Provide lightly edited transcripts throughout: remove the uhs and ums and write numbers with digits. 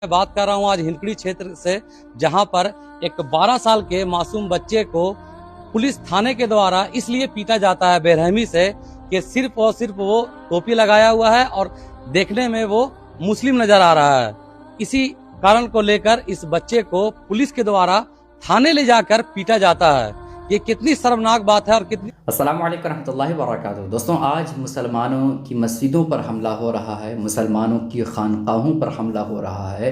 मैं बात कर रहा हूँ आज हिंदपीढ़ी क्षेत्र से, जहां पर एक 12 साल के मासूम बच्चे को पुलिस थाने के द्वारा इसलिए पीटा जाता है बेरहमी से कि सिर्फ और सिर्फ वो टोपी लगाया हुआ है और देखने में वो मुस्लिम नजर आ रहा है। इसी कारण को लेकर इस बच्चे को पुलिस के द्वारा थाने ले जाकर पीटा जाता है। ये कितनी शर्मनाक बात है और कितनी। अस्सलाम वालेकुम रहमतुल्लाहि व बरकातहू। दोस्तों, आज मुसलमानों की मस्जिदों पर हमला हो रहा है, मुसलमानों की खानकाहों पर हमला हो रहा है,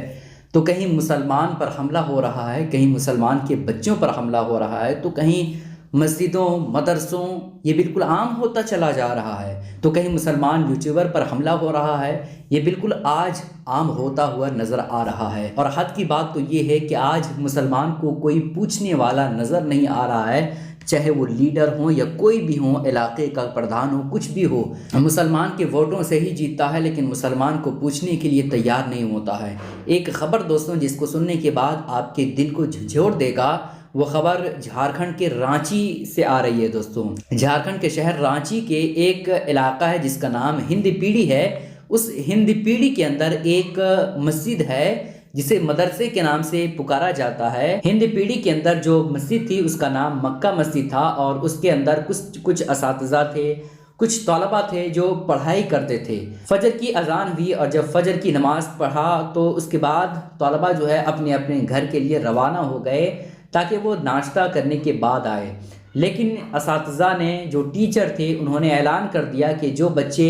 तो कहीं मुसलमान पर हमला हो रहा है, कहीं मुसलमान के बच्चों पर हमला हो रहा है, तो कहीं मस्जिदों मदरसों ये बिल्कुल आम होता चला जा रहा है, तो कहीं मुसलमान यूट्यूबर पर हमला हो रहा है। ये बिल्कुल आज आम होता हुआ नज़र आ रहा है। और हद की बात तो ये है कि आज मुसलमान को कोई पूछने वाला नज़र नहीं आ रहा है, चाहे वो लीडर हो या कोई भी हो, इलाके का प्रधान हो, कुछ भी हो। मुसलमान के वोटों से ही जीतता है, लेकिन मुसलमान को पूछने के लिए तैयार नहीं होता है। एक ख़बर दोस्तों जिसको सुनने के बाद आपके दिल को झंझोड़ देगा, वो ख़बर झारखंड के रांची से आ रही है। दोस्तों, झारखंड के शहर रांची के एक इलाका है जिसका नाम हिंद पीढ़ी है। उस हिंद पीढ़ी के अंदर एक मस्जिद है जिसे मदरसे के नाम से पुकारा जाता है। हिंद पीढ़ी के अंदर जो मस्जिद थी उसका नाम मक्का मस्जिद था, और उसके अंदर कुछ असातिज़ा थे, कुछ तलबा थे जो पढ़ाई करते थे। फजर की अजान हुई और जब फजर की नमाज़ पढ़ा तो उसके बाद तलबा जो है अपने अपने घर के लिए रवाना हो गए ताकि वो नाश्ता करने के बाद आए। लेकिन असातिज़ा ने, जो टीचर थे, उन्होंने ऐलान कर दिया कि जो बच्चे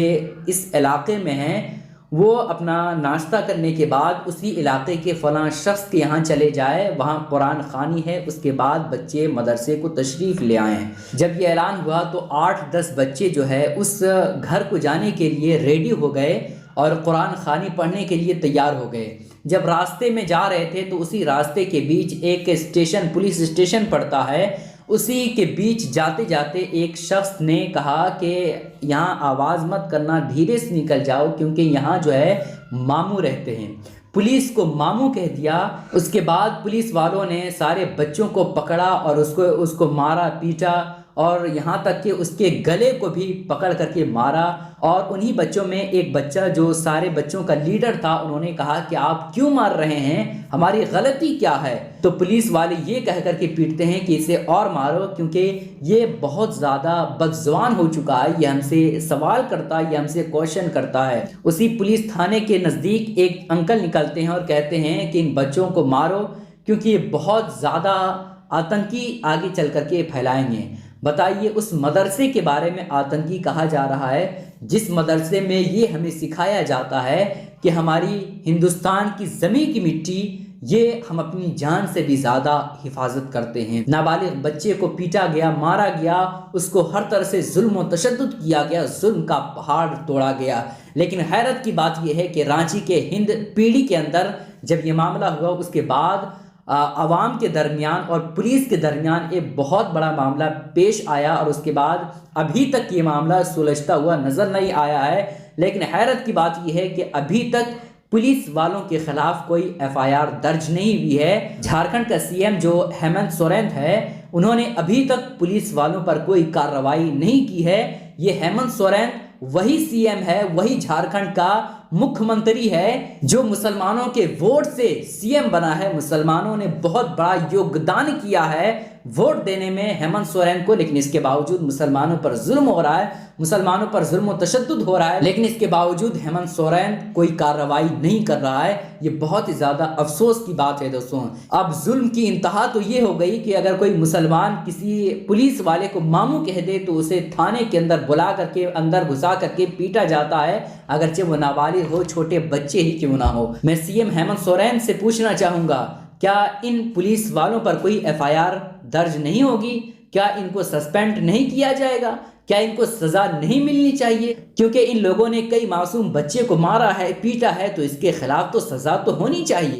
इस इलाके में हैं वो अपना नाश्ता करने के बाद उसी इलाके के फ़लाँ शख्स के यहाँ चले जाए, वहाँ कुरान ख़ानी है, उसके बाद बच्चे मदरसे को तशरीफ़ ले आएँ। जब ये ऐलान हुआ तो 8-10 बच्चे जो है उस घर को जाने के लिए रेडी हो गए और कुरान ख़ानी पढ़ने के लिए तैयार हो गए। जब रास्ते में जा रहे थे तो उसी रास्ते के बीच एक स्टेशन, पुलिस स्टेशन पड़ता है, उसी के बीच जाते जाते एक शख्स ने कहा कि यहाँ आवाज़ मत करना, धीरे से निकल जाओ, क्योंकि यहाँ जो है मामू रहते हैं। पुलिस को मामू कह दिया। उसके बाद पुलिस वालों ने सारे बच्चों को पकड़ा और उसको मारा, पीटा, और यहाँ तक कि उसके गले को भी पकड़ करके मारा। और उन्हीं बच्चों में एक बच्चा जो सारे बच्चों का लीडर था, उन्होंने कहा कि आप क्यों मार रहे हैं, हमारी गलती क्या है। तो पुलिस वाले ये कह करके पीटते हैं कि इसे और मारो, क्योंकि ये बहुत ज़्यादा बदज़ुबान हो चुका है, ये हमसे सवाल करता है, ये हमसे क्वेश्चन करता है। उसी पुलिस थाने के नज़दीक एक अंकल निकलते हैं और कहते हैं कि इन बच्चों को मारो, क्योंकि ये बहुत ज़्यादा आतंकी आगे चल करके फैलाएंगे। बताइए, उस मदरसे के बारे में आतंकी कहा जा रहा है जिस मदरसे में ये हमें सिखाया जाता है कि हमारी हिंदुस्तान की ज़मीन की मिट्टी ये हम अपनी जान से भी ज़्यादा हिफाजत करते हैं। नाबालिग बच्चे को पीटा गया, मारा गया, उसको हर तरह से जुल्म व तशद्दुद किया गया, जुल्म का पहाड़ तोड़ा गया। लेकिन हैरत की बात यह है कि रांची के हिंद पीढ़ी के अंदर जब ये मामला हुआ, उसके बाद आवाम के दरमियान और पुलिस के दरमियान एक बहुत बड़ा मामला पेश आया, और उसके बाद अभी तक ये मामला सुलझता हुआ नज़र नहीं आया है। लेकिन हैरत की बात यह है कि अभी तक पुलिस वालों के खिलाफ कोई FIR दर्ज नहीं हुई है। झारखंड का CM जो हेमंत सोरेन है, उन्होंने अभी तक पुलिस वालों पर कोई कार्रवाई नहीं की है। ये हेमंत सोरेन वही CM है, वही झारखंड का मुख्यमंत्री है जो मुसलमानों के वोट से CM बना है। मुसलमानों ने बहुत बड़ा योगदान किया है वोट देने में हेमंत सोरेन को, लेकिन इसके बावजूद मुसलमानों पर जुल्म हो रहा है, मुसलमानों पर जुल्म और तशद्दुद हो रहा है, लेकिन इसके बावजूद हेमंत सोरेन कोई कार्रवाई नहीं कर रहा है। ये बहुत ही ज़्यादा अफसोस की बात है दोस्तों। अब जुल्म की इंतहा तो ये हो गई कि अगर कोई मुसलमान किसी पुलिस वाले को मामू कह दे तो उसे थाने के अंदर बुला करके अंदर घुसा करके पीटा जाता है, अगरचे वो नाबालिग हो, छोटे बच्चे ही क्यों ना हो। मैं CM हेमंत सोरेन से पूछना चाहूँगा, क्या इन पुलिस वालों पर कोई FIR दर्ज नहीं होगी? क्या इनको सस्पेंड नहीं किया जाएगा? क्या इनको सज़ा नहीं मिलनी चाहिए? क्योंकि इन लोगों ने कई मासूम बच्चे को मारा है, पीटा है, तो इसके खिलाफ तो सज़ा तो होनी चाहिए।